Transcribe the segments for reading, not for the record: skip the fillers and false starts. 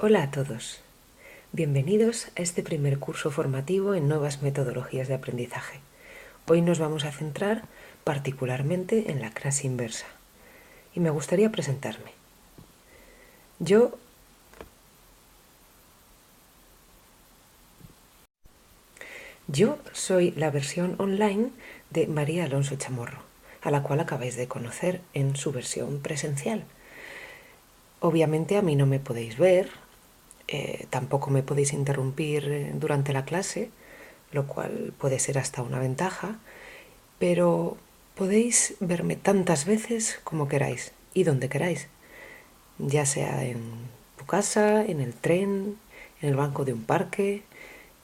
Hola a todos. Bienvenidos a este primer curso formativo en nuevas metodologías de aprendizaje. Hoy nos vamos a centrar particularmente en la clase inversa y me gustaría presentarme. Yo soy la versión online de María Alonso Chamorro, a la cual acabáis de conocer en su versión presencial. Obviamente a mí no me podéis ver, tampoco me podéis interrumpir durante la clase, lo cual puede ser hasta una ventaja, pero podéis verme tantas veces como queráis y donde queráis, ya sea en tu casa, en el tren, en el banco de un parque,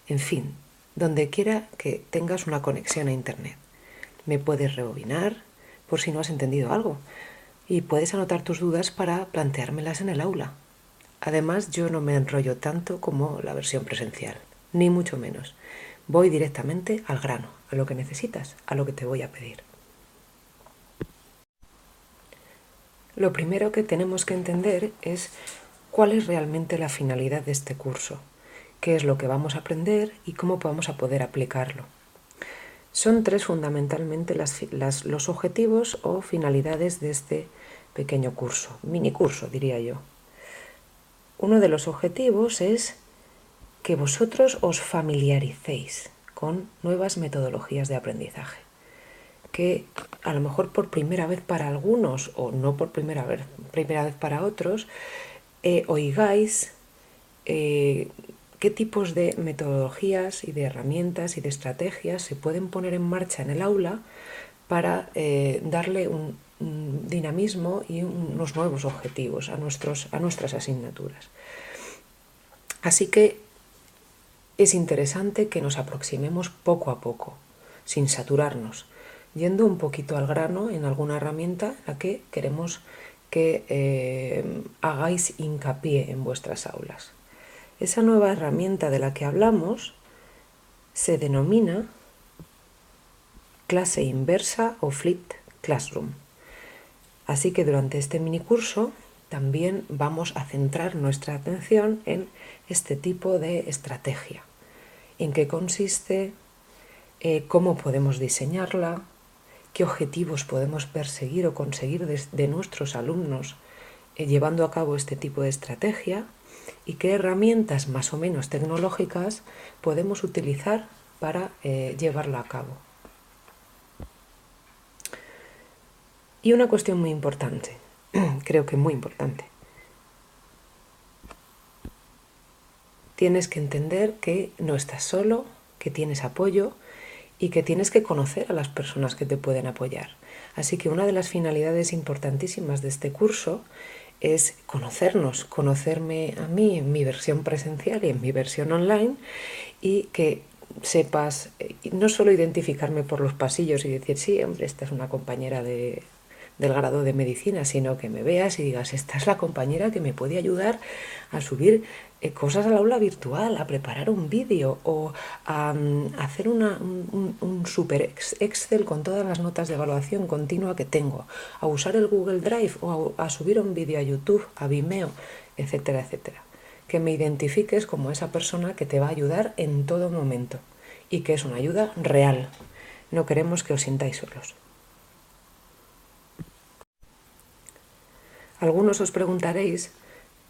en fin, donde quiera que tengas una conexión a internet. Me puedes rebobinar por si no has entendido algo y puedes anotar tus dudas para planteármelas en el aula. Además, yo no me enrollo tanto como la versión presencial, ni mucho menos. Voy directamente al grano, a lo que necesitas, a lo que te voy a pedir. Lo primero que tenemos que entender es cuál es realmente la finalidad de este curso, qué es lo que vamos a aprender y cómo vamos a poder aplicarlo. Son tres fundamentalmente los objetivos o finalidades de este pequeño curso, mini curso diría yo. Uno de los objetivos es que vosotros os familiaricéis con nuevas metodologías de aprendizaje, que a lo mejor por primera vez para algunos o no por primera vez para otros, oigáis qué tipos de metodologías y de herramientas y de estrategias se pueden poner en marcha en el aula para darle un dinamismo y unos nuevos objetivos a nuestras asignaturas. Así que es interesante que nos aproximemos poco a poco, sin saturarnos, yendo un poquito al grano en alguna herramienta en la que queremos que hagáis hincapié en vuestras aulas. Esa nueva herramienta de la que hablamos se denomina clase inversa o flipped classroom. Así que durante este minicurso también vamos a centrar nuestra atención en este tipo de estrategia. En qué consiste, cómo podemos diseñarla, qué objetivos podemos perseguir o conseguir de nuestros alumnos llevando a cabo este tipo de estrategia y qué herramientas más o menos tecnológicas podemos utilizar para llevarla a cabo. Y una cuestión muy importante, creo que muy importante. Tienes que entender que no estás solo, que tienes apoyo y que tienes que conocer a las personas que te pueden apoyar. Así que una de las finalidades importantísimas de este curso es conocernos, conocerme a mí en mi versión presencial y en mi versión online y que sepas no solo identificarme por los pasillos y decir, sí, hombre, esta es una compañera del grado de medicina, sino que me veas y digas, esta es la compañera que me puede ayudar a subir cosas al aula virtual, a preparar un vídeo o a hacer un super Excel con todas las notas de evaluación continua que tengo, a usar el Google Drive o a subir un vídeo a YouTube, a Vimeo, etcétera, etcétera. Que me identifiques como esa persona que te va a ayudar en todo momento y que es una ayuda real. No queremos que os sintáis solos. Algunos os preguntaréis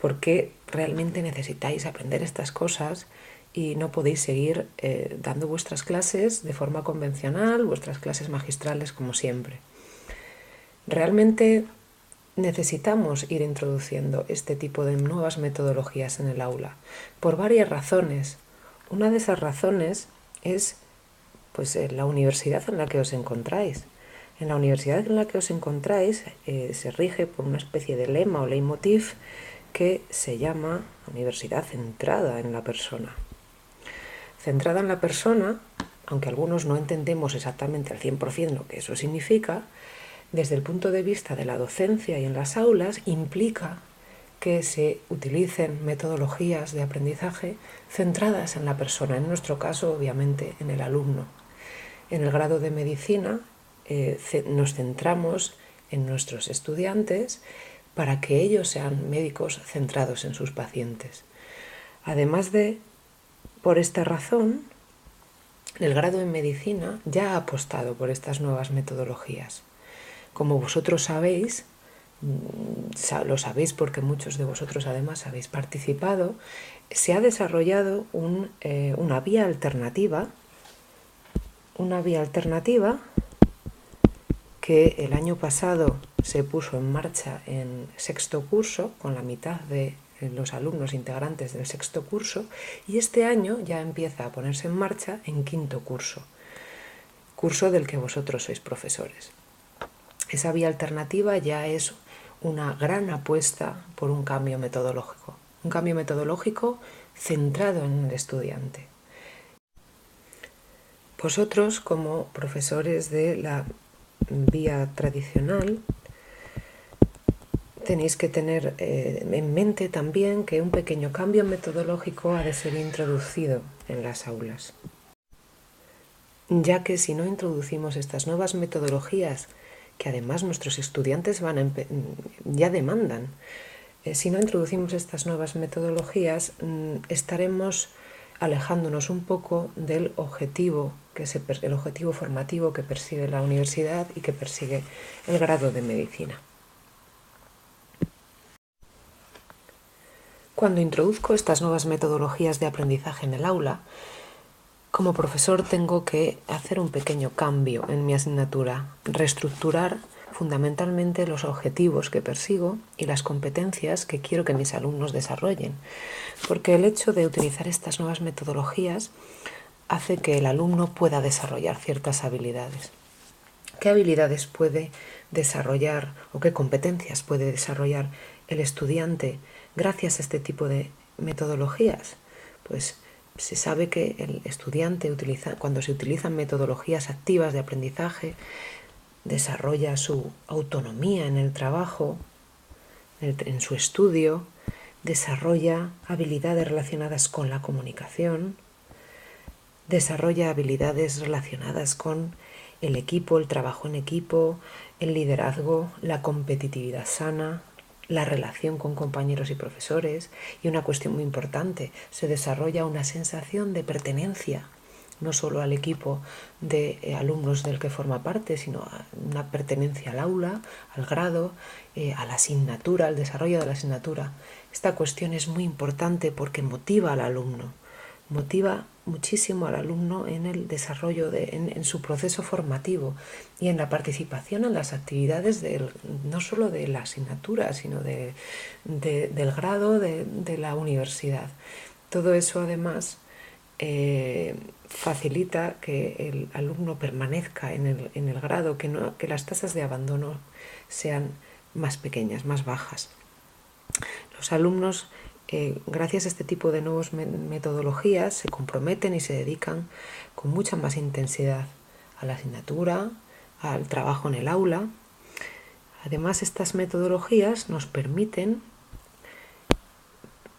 por qué realmente necesitáis aprender estas cosas y no podéis seguir dando vuestras clases de forma convencional, vuestras clases magistrales como siempre. Realmente necesitamos ir introduciendo este tipo de nuevas metodologías en el aula por varias razones. Una de esas razones es la universidad en la que os encontráis. En la universidad en la que os encontráis se rige por una especie de lema o leitmotiv que se llama universidad centrada en la persona. Centrada en la persona, aunque algunos no entendemos exactamente al 100% lo que eso significa, desde el punto de vista de la docencia y en las aulas implica que se utilicen metodologías de aprendizaje centradas en la persona, en nuestro caso obviamente en el alumno. En el grado de medicina nos centramos en nuestros estudiantes para que ellos sean médicos centrados en sus pacientes. Además de, por esta razón, el grado en medicina ya ha apostado por estas nuevas metodologías. Como vosotros sabéis, lo sabéis porque muchos de vosotros además habéis participado, se ha desarrollado una vía alternativa que el año pasado se puso en marcha en sexto curso con la mitad de los alumnos integrantes del sexto curso, y este año ya empieza a ponerse en marcha en quinto curso del que vosotros sois profesores. Esa vía alternativa ya es una gran apuesta por un cambio metodológico centrado en el estudiante. Vosotros, como profesores de la vía tradicional, tenéis que tener en mente también que un pequeño cambio metodológico ha de ser introducido en las aulas, ya que si no introducimos estas nuevas metodologías, que además nuestros estudiantes ya demandan, si no introducimos estas nuevas metodologías, estaremos alejándonos un poco del objetivo, el objetivo formativo que persigue la universidad y que persigue el grado de medicina. Cuando introduzco estas nuevas metodologías de aprendizaje en el aula, como profesor tengo que hacer un pequeño cambio en mi asignatura, reestructurar fundamentalmente los objetivos que persigo y las competencias que quiero que mis alumnos desarrollen, porque el hecho de utilizar estas nuevas metodologías hace que el alumno pueda desarrollar ciertas habilidades. ¿Qué habilidades puede desarrollar o qué competencias puede desarrollar el estudiante gracias a este tipo de metodologías? Pues se sabe que el estudiante cuando se utilizan metodologías activas de aprendizaje, desarrolla su autonomía en el trabajo, en su estudio, desarrolla habilidades relacionadas con la comunicación, desarrolla habilidades relacionadas con el equipo, el trabajo en equipo, el liderazgo, la competitividad sana, la relación con compañeros y profesores, y una cuestión muy importante, se desarrolla una sensación de pertenencia, no solo al equipo de alumnos del que forma parte, sino una pertenencia al aula, al grado, a la asignatura, al desarrollo de la asignatura. Esta cuestión es muy importante porque motiva al alumno, motiva muchísimo al alumno en el desarrollo, en su proceso formativo y en la participación en las actividades no solo de la asignatura, sino del grado de la universidad. Todo eso además facilita que el alumno permanezca en el grado, que las tasas de abandono sean más pequeñas, más bajas. Los alumnos, gracias a este tipo de nuevas metodologías, se comprometen y se dedican con mucha más intensidad a la asignatura, al trabajo en el aula. Además, estas metodologías nos permiten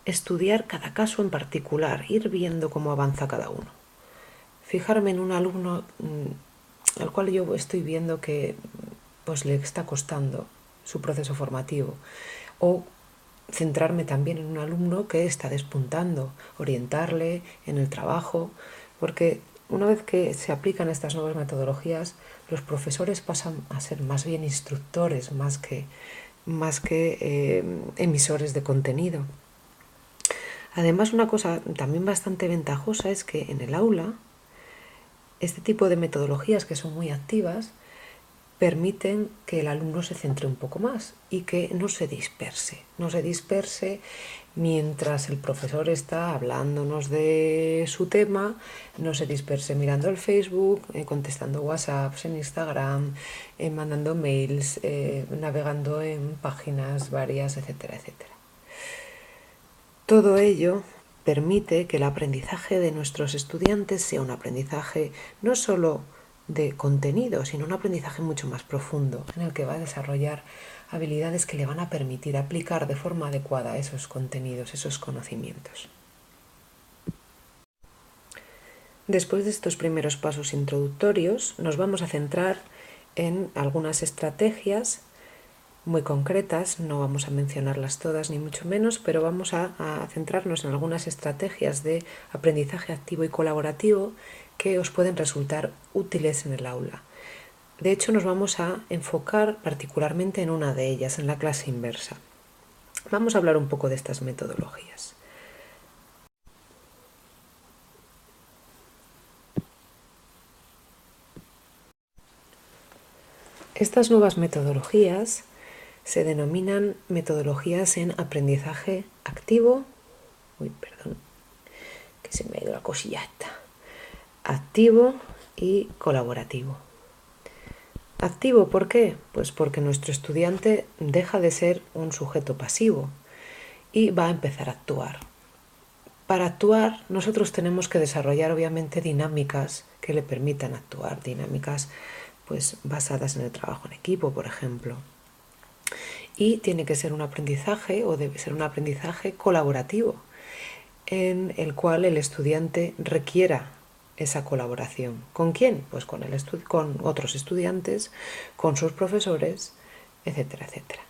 estudiar cada caso en particular, ir viendo cómo avanza cada uno. Fijarme en un alumno al cual yo estoy viendo que pues le está costando su proceso formativo, o centrarme también en un alumno que está despuntando, orientarle en el trabajo, porque una vez que se aplican estas nuevas metodologías, los profesores pasan a ser más bien instructores, más que emisores de contenido. Además, una cosa también bastante ventajosa es que en el aula este tipo de metodologías, que son muy activas, permiten que el alumno se centre un poco más y que no se disperse mientras el profesor está hablándonos de su tema, no se disperse mirando el Facebook, contestando WhatsApps, en Instagram, mandando mails, navegando en páginas varias, etcétera, etcétera. Todo ello permite que el aprendizaje de nuestros estudiantes sea un aprendizaje no solo de contenido, sino un aprendizaje mucho más profundo, en el que va a desarrollar habilidades que le van a permitir aplicar de forma adecuada esos contenidos, esos conocimientos. Después de estos primeros pasos introductorios, nos vamos a centrar en algunas estrategias muy concretas, no vamos a mencionarlas todas ni mucho menos, pero vamos a centrarnos en algunas estrategias de aprendizaje activo y colaborativo que os pueden resultar útiles en el aula. De hecho, nos vamos a enfocar particularmente en una de ellas, en la clase inversa. Vamos a hablar un poco de estas metodologías. Estas nuevas metodologías se denominan metodologías en aprendizaje activo. Que se me ha ido la cosilla esta. Activo y colaborativo. Activo, ¿por qué? Pues porque nuestro estudiante deja de ser un sujeto pasivo y va a empezar a actuar. Para actuar, nosotros tenemos que desarrollar obviamente dinámicas que le permitan actuar, dinámicas pues basadas en el trabajo en equipo, por ejemplo. Y tiene que ser un aprendizaje, o debe ser un aprendizaje colaborativo, en el cual el estudiante requiera esa colaboración. ¿Con quién? Pues con otros estudiantes, con sus profesores, etcétera, etcétera.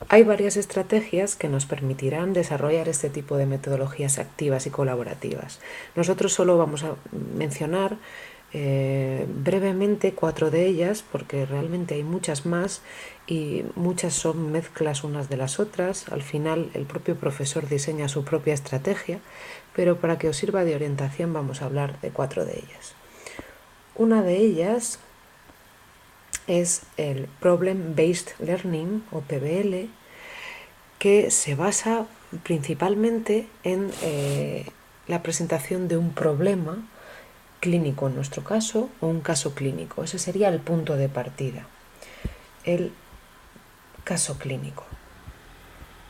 Hay varias estrategias que nos permitirán desarrollar este tipo de metodologías activas y colaborativas. Nosotros solo vamos a mencionar brevemente 4 de ellas, porque realmente hay muchas más y muchas son mezclas unas de las otras. Al final el propio profesor diseña su propia estrategia, pero para que os sirva de orientación vamos a hablar de 4 de ellas. Una de ellas es el Problem Based Learning, o PBL, que se basa principalmente en la presentación de un problema clínico, en nuestro caso, o un caso clínico. Ese sería el punto de partida, el caso clínico.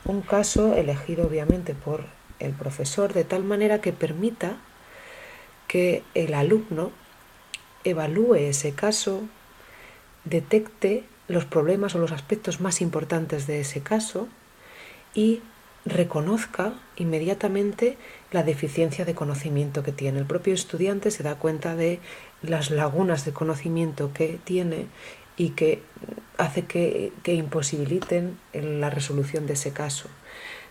Un caso elegido obviamente por el profesor de tal manera que permita que el alumno evalúe ese caso, detecte los problemas o los aspectos más importantes de ese caso y reconozca inmediatamente la deficiencia de conocimiento que tiene. El propio estudiante se da cuenta de las lagunas de conocimiento que tiene y que hace que imposibiliten la resolución de ese caso.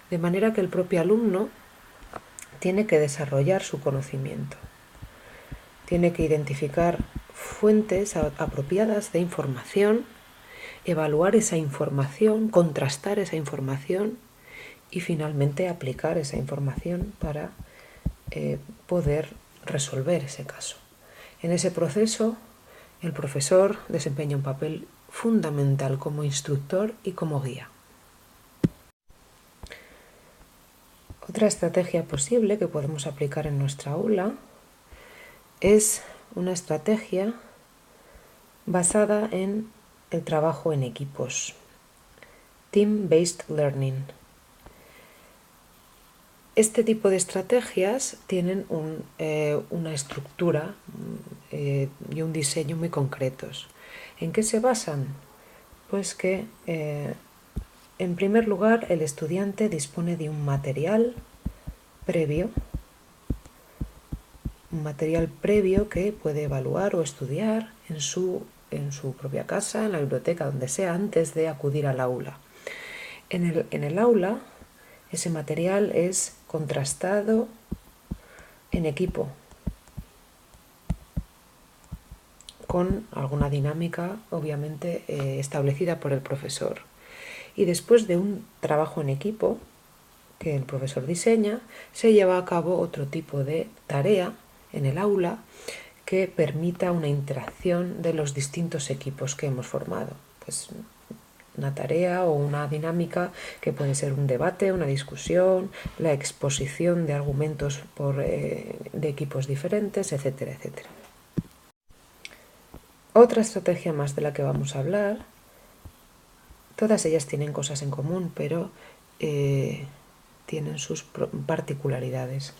De manera que el propio alumno tiene que desarrollar su conocimiento. Tiene que identificar fuentes apropiadas de información, evaluar esa información, contrastar esa información y finalmente aplicar esa información para poder resolver ese caso. En ese proceso, el profesor desempeña un papel fundamental como instructor y como guía. Otra estrategia posible que podemos aplicar en nuestra aula es una estrategia basada en el trabajo en equipos. Team-based learning. Este tipo de estrategias tienen una estructura y un diseño muy concretos. ¿En qué se basan? Pues que, en primer lugar, el estudiante dispone de un material previo que puede evaluar o estudiar en su propia casa, en la biblioteca, donde sea, antes de acudir al aula. En el aula, ese material es contrastado en equipo, con alguna dinámica obviamente establecida por el profesor. Y después de un trabajo en equipo que el profesor diseña, se lleva a cabo otro tipo de tarea en el aula que permita una interacción de los distintos equipos que hemos formado. Pues una tarea o una dinámica que puede ser un debate, una discusión, la exposición de argumentos de equipos diferentes, etcétera, etcétera. Otra estrategia más de la que vamos a hablar, todas ellas tienen cosas en común, pero tienen sus particularidades.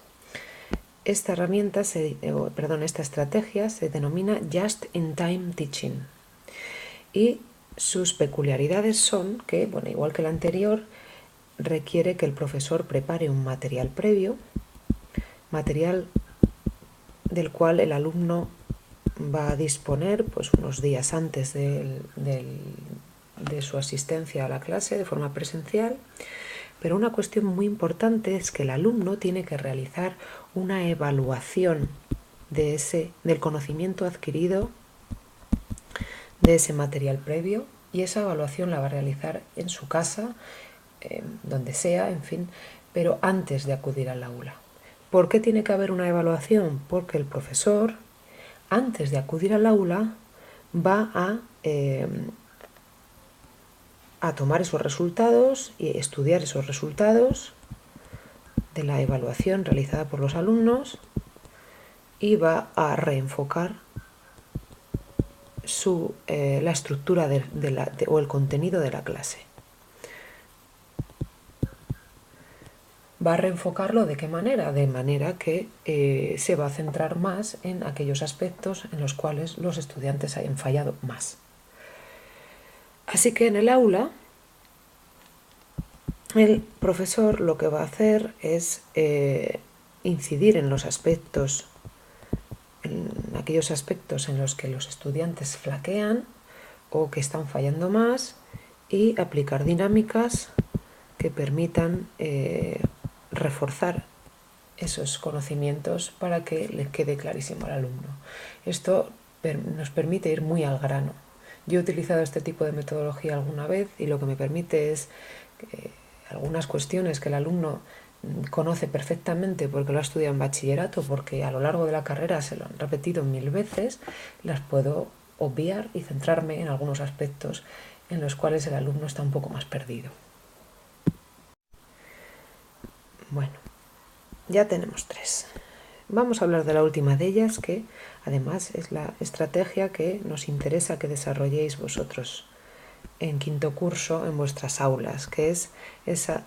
Esta estrategia se denomina Just-in-Time Teaching y sus peculiaridades son que, igual que la anterior, requiere que el profesor prepare un material previo, material del cual el alumno va a disponer pues, unos días antes de su asistencia a la clase de forma presencial, pero una cuestión muy importante es que el alumno tiene que realizar una evaluación del conocimiento adquirido, de ese material previo, y esa evaluación la va a realizar en su casa, donde sea, en fin, pero antes de acudir al aula. ¿Por qué tiene que haber una evaluación? Porque el profesor, antes de acudir al aula, va a tomar esos resultados y estudiar esos resultados de la evaluación realizada por los alumnos y va a reenfocar la estructura o el contenido de la clase. ¿Va a reenfocarlo de qué manera? De manera que se va a centrar más en aquellos aspectos en los cuales los estudiantes hayan fallado más. Así que en el aula, el profesor lo que va a hacer es incidir en aquellos aspectos en los que los estudiantes flaquean o que están fallando más, y aplicar dinámicas que permitan reforzar esos conocimientos para que le quede clarísimo al alumno. Esto nos permite ir muy al grano. Yo he utilizado este tipo de metodología alguna vez y lo que me permite es algunas cuestiones que el alumno conoce perfectamente porque lo ha estudiado en bachillerato, porque a lo largo de la carrera se lo han repetido 1000 veces, las puedo obviar y centrarme en algunos aspectos en los cuales el alumno está un poco más perdido. Bueno, ya tenemos 3. Vamos a hablar de la última de ellas, que además es la estrategia que nos interesa que desarrolléis vosotros en quinto curso en vuestras aulas, que es esta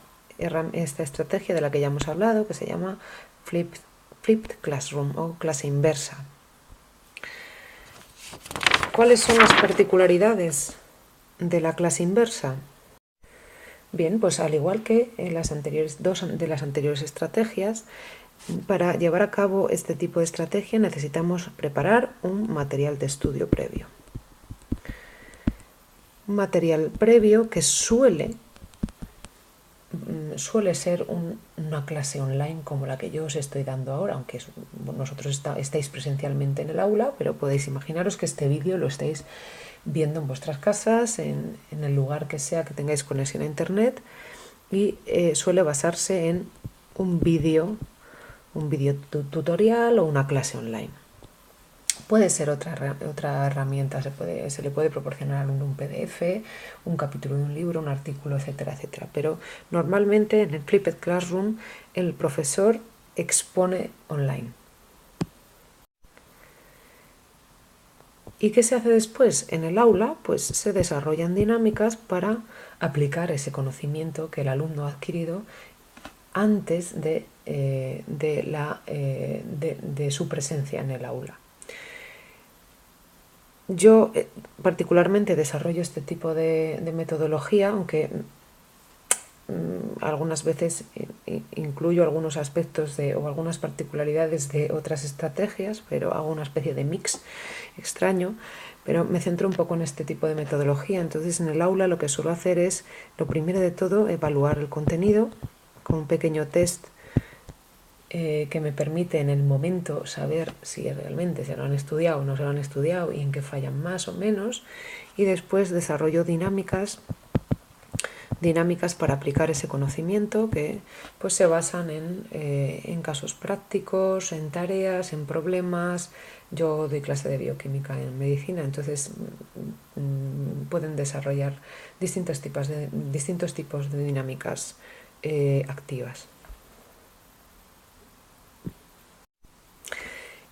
estrategia de la que ya hemos hablado, que se llama Flipped Classroom o clase inversa. ¿Cuáles son las particularidades de la clase inversa? Bien, pues al igual que en las dos de las anteriores estrategias, para llevar a cabo este tipo de estrategia necesitamos preparar un material de estudio previo. Un material previo que suele ser una clase online como la que yo os estoy dando ahora, aunque vosotros estáis presencialmente en el aula, pero podéis imaginaros que este vídeo lo estáis viendo en vuestras casas, en el lugar que sea que tengáis conexión a internet, y suele basarse en un vídeo tutorial o una clase online. Puede ser otra herramienta, se le puede proporcionar un PDF, un capítulo de un libro, un artículo, etcétera, etcétera. Pero normalmente en el Flipped Classroom el profesor expone online. ¿Y qué se hace después? En el aula pues se desarrollan dinámicas para aplicar ese conocimiento que el alumno ha adquirido antes de su presencia en el aula. Yo particularmente desarrollo este tipo de metodología, aunque algunas veces incluyo algunos aspectos o algunas particularidades de otras estrategias, pero hago una especie de mix extraño, pero me centro un poco en este tipo de metodología. Entonces en el aula lo que suelo hacer es, lo primero de todo, evaluar el contenido con un pequeño test que me permite en el momento saber si realmente se lo han estudiado o no se lo han estudiado y en qué fallan más o menos, y después desarrollo dinámicas para aplicar ese conocimiento que pues se basan en casos prácticos, en tareas, en problemas. Yo doy clase de bioquímica en medicina, entonces pueden desarrollar distintos tipos de dinámicas activas.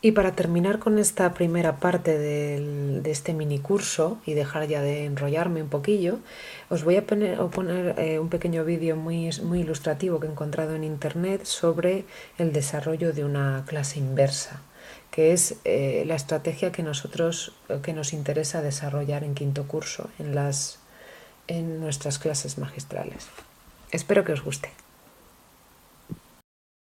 Y para terminar con esta primera parte de este mini curso y dejar ya de enrollarme un poquillo, os voy a poner un pequeño vídeo muy ilustrativo que he encontrado en internet sobre el desarrollo de una clase inversa, que es la estrategia que nos interesa desarrollar en quinto curso en nuestras clases magistrales. Espero que os guste.